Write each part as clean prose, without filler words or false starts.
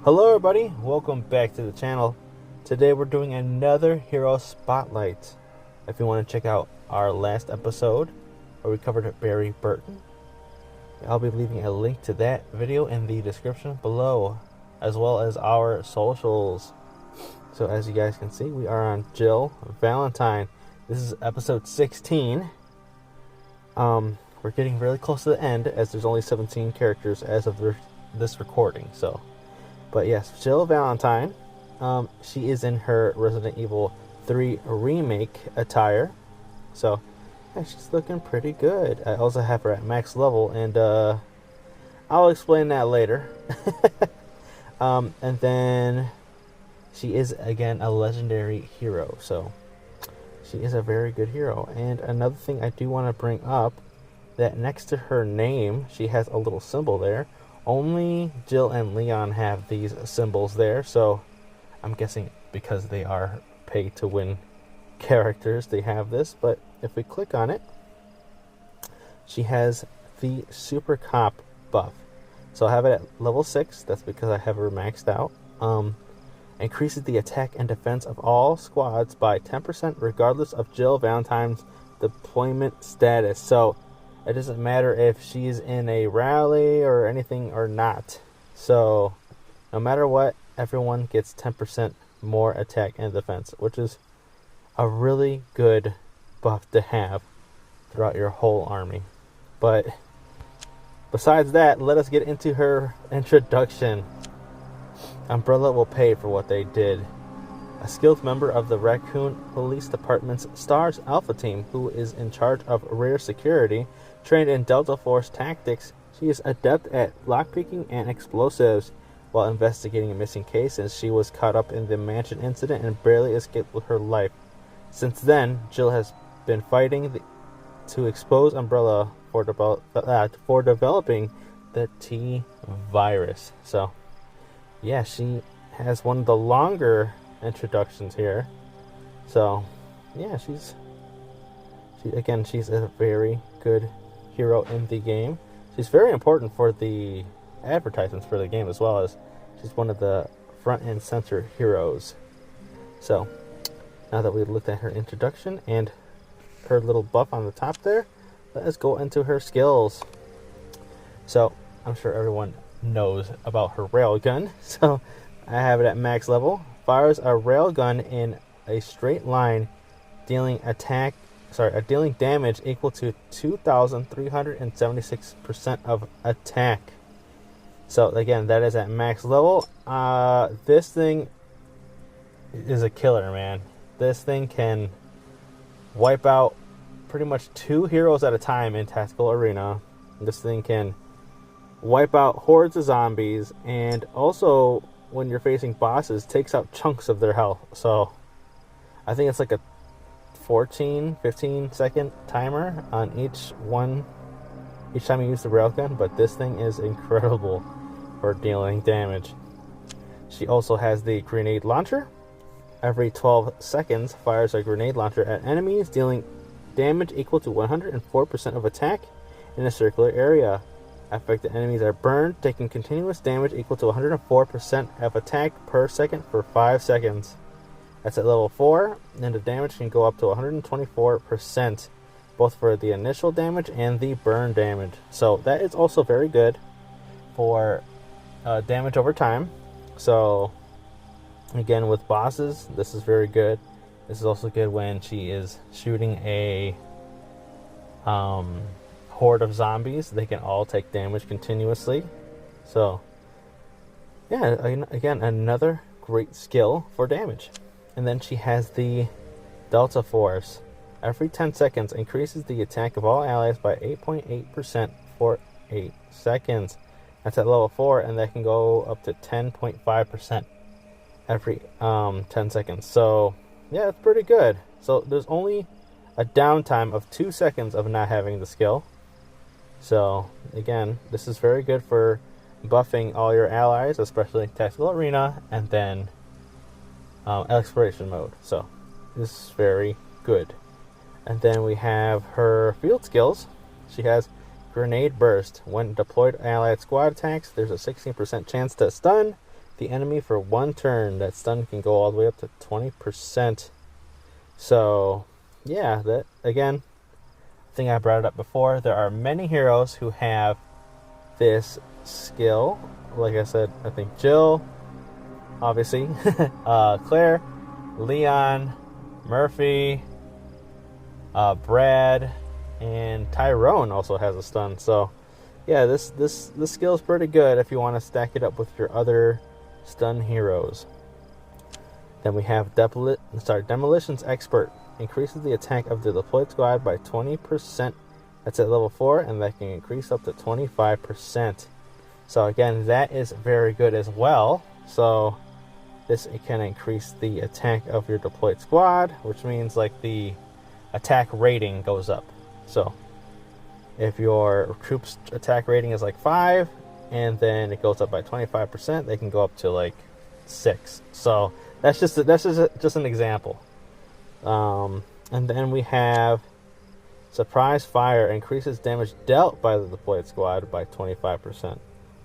Hello everybody, welcome back to the channel. Today we're doing another hero spotlight. If you want to check out our last episode where we covered Barry Burton, I'll be leaving a link to that video in the description below, as well as our socials. So as you guys can see, we are on Jill Valentine. This is episode 16. We're getting really close to the end as there's only 17 characters as of this recording. But yes, Jill Valentine, she is in her Resident Evil 3 remake attire. So, yeah, she's looking pretty good. I also have her at max level, and I'll explain that later. And then she is, again, a legendary hero. So, she is a very good hero. And another thing I do want to bring up, that next to her name, she has a little symbol there. Only Jill and Leon have these symbols there, so I'm guessing because they are pay-to-win characters, they have this. But if we click on it, she has the Super Cop buff. So I have it at level 6. That's because I have her maxed out. Increases the attack and defense of all squads by 10% regardless of Jill Valentine's deployment status. So it doesn't matter if she's in a rally or anything or not. So, no matter what, everyone gets 10% more attack and defense, which is a really good buff to have throughout your whole army. But, besides that, let us get into her introduction. Umbrella will pay for what they did. A skilled member of the Raccoon Police Department's S.T.A.R.S Alpha team, who is in charge of rear security, trained in Delta Force tactics, she is adept at lockpicking and explosives. While investigating a missing case, and she was caught up in the mansion incident and barely escaped with her life. Since then, Jill has been fighting to expose Umbrella for developing the T-virus. So, yeah, she has one of the longer introductions here. So, yeah, she's a very good hero in the game. She's very important for the advertisements for the game, as well as she's one of the front and center heroes. So, now that we've looked at her introduction and her little buff on the top there, let us go into her skills. So, I'm sure everyone knows about her railgun. So, I have it at max level. Fires a railgun in a straight line, dealing damage equal to 2,376% of attack. So again, that is at max level. This thing is a killer, man. This thing can wipe out pretty much 2 heroes at a time in Tactical Arena. This thing can wipe out hordes of zombies, and also when you're facing bosses, takes out chunks of their health. So I think it's like a 15 second timer on each time you use the railgun, but this thing is incredible for dealing damage. She also has the grenade launcher. Every 12 seconds fires a grenade launcher at enemies, dealing damage equal to 104% of attack in a circular area. Affected enemies are burned, taking continuous damage equal to 104% of attack per second for 5 seconds. That's at level 4, and the damage can go up to 124%, both for the initial damage and the burn damage. So that is also very good for damage over time. So again, with bosses, this is very good. This is also good when she is shooting a horde of zombies. They can all take damage continuously. So yeah, again, another great skill for damage. And then she has the Delta Force. Every 10 seconds increases the attack of all allies by 8.8% for 8 seconds. That's at level 4, and that can go up to 10.5% every 10 seconds. So, yeah, it's pretty good. So, there's only a downtime of 2 seconds of not having the skill. So, again, this is very good for buffing all your allies, especially Tactical Arena, and then exploration mode. So this is very good. And then we have her field skills. She has Grenade Burst. When deployed allied squad attacks, there's a 16% chance to stun, the enemy for 1 turn. That stun can go all the way up to 20%. So, yeah, that again, I think I brought it up before. There are many heroes who have this skill. Like I said, I think Jill, obviously, Claire, Leon, Murphy, Brad, and Tyrone also has a stun. So, yeah, this skill is pretty good if you want to stack it up with your other stun heroes. Then we have Demolitions Expert. Increases the attack of the deployed squad by 20%. That's at level 4, and that can increase up to 25%. So again, that is very good as well. So this can increase the attack of your deployed squad, which means like the attack rating goes up. So if your troops attack rating is like 5 and then it goes up by 25%, they can go up to like 6. So that's just an example. And then we have Surprise Fire. Increases damage dealt by the deployed squad by 25%.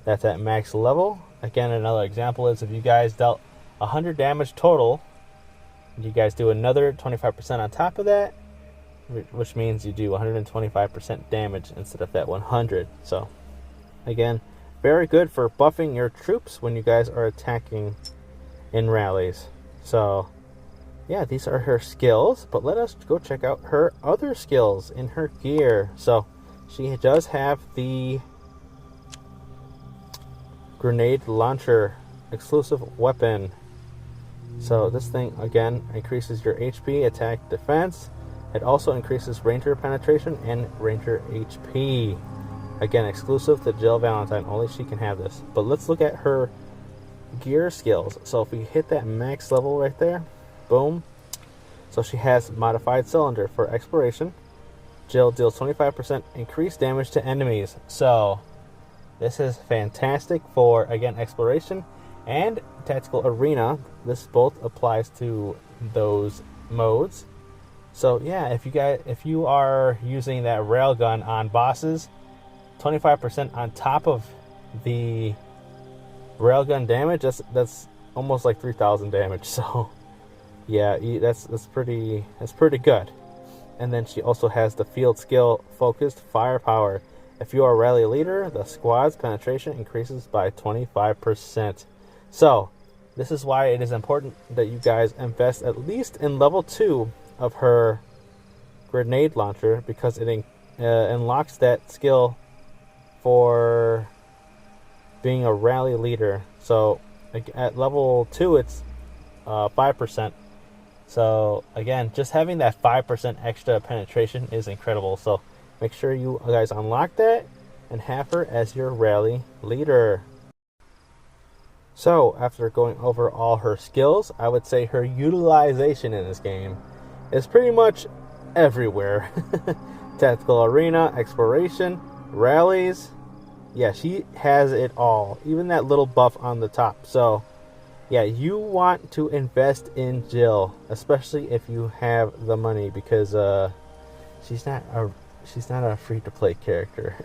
That's at max level. Again, another example is if you guys dealt 100 damage total, you guys do another 25% on top of that, which means you do 125% damage instead of that 100. So, again, very good for buffing your troops when you guys are attacking in rallies. So, yeah, these are her skills, but let us go check out her other skills in her gear. So, she does have the Grenade Launcher exclusive weapon. So this thing, again, increases your HP, attack, defense. It also increases Ranger penetration and Ranger HP. Again, exclusive to Jill Valentine. Only she can have this. But let's look at her gear skills. So if we hit that max level right there, boom. So she has Modified Cylinder for exploration. Jill deals 25% increased damage to enemies. So this is fantastic for, again, exploration and tactical arena. This both applies to those modes. So yeah, if you are using that railgun on bosses, 25% on top of the railgun damage, that's almost like 3,000 damage. So yeah, that's pretty good. And then she also has the field skill focused firepower. If you are a rally leader, the squad's penetration increases by 25%. So, this is why it is important that you guys invest at least in level 2 of her grenade launcher, because it unlocks that skill for being a rally leader. So, at level 2, it's 5%. So, again, just having that 5% extra penetration is incredible. So, make sure you guys unlock that and have her as your rally leader. So, after going over all her skills, I would say her utilization in this game is pretty much everywhere. Tactical arena, exploration, rallies. Yeah, she has it all. Even that little buff on the top. So, yeah, you want to invest in Jill, especially if you have the money, because she's not a free-to-play character.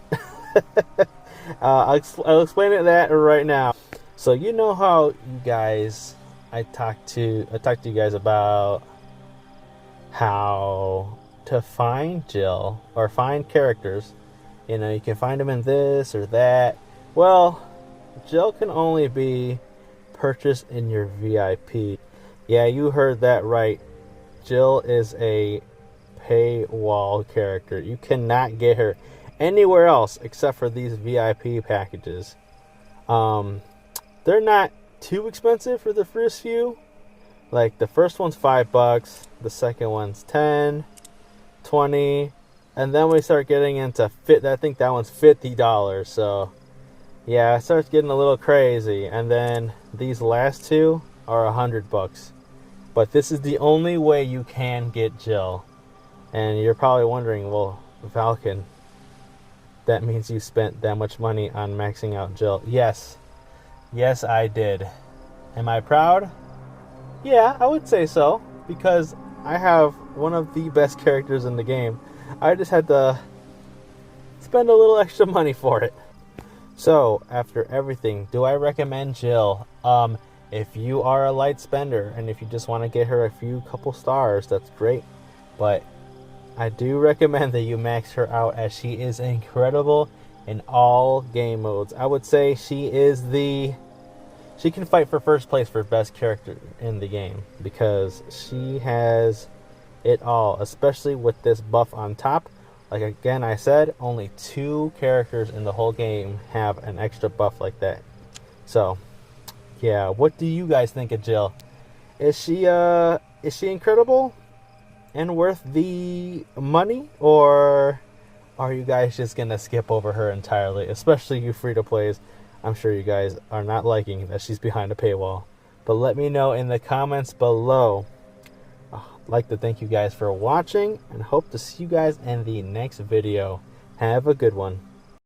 I'll explain it that right now. So you know how you guys, I talked to you guys about how to find Jill or find characters. You know, you can find them in this or that. Well, Jill can only be purchased in your VIP. Yeah, you heard that right. Jill is a paywall character. You cannot get her anywhere else except for these VIP packages. They're not too expensive for the first few. Like the first one's $5, the second one's 10, 20, and then we start getting into I think that one's $50. So yeah, it starts getting a little crazy. And then these last two are $100. But this is the only way you can get Jill. And you're probably wondering, well, Falcon, that means you spent that much money on maxing out Jill. Yes, I did. Am I proud? Yeah, I would say so, because I have one of the best characters in the game. I just had to spend a little extra money for it. So, after everything, do I recommend Jill? If you are a light spender and if you just want to get her a couple stars, that's great. But I do recommend that you max her out, as she is incredible in all game modes. I would say she can fight for first place for best character in the game, because she has it all, especially with this buff on top. Like, again, I said, only 2 characters in the whole game have an extra buff like that. So, yeah, what do you guys think of Jill? Is she incredible and worth the money, or are you guys just gonna skip over her entirely? Especially you free-to-plays. I'm sure you guys are not liking that she's behind a paywall. But let me know in the comments below. I'd like to thank you guys for watching and hope to see you guys in the next video. Have a good one.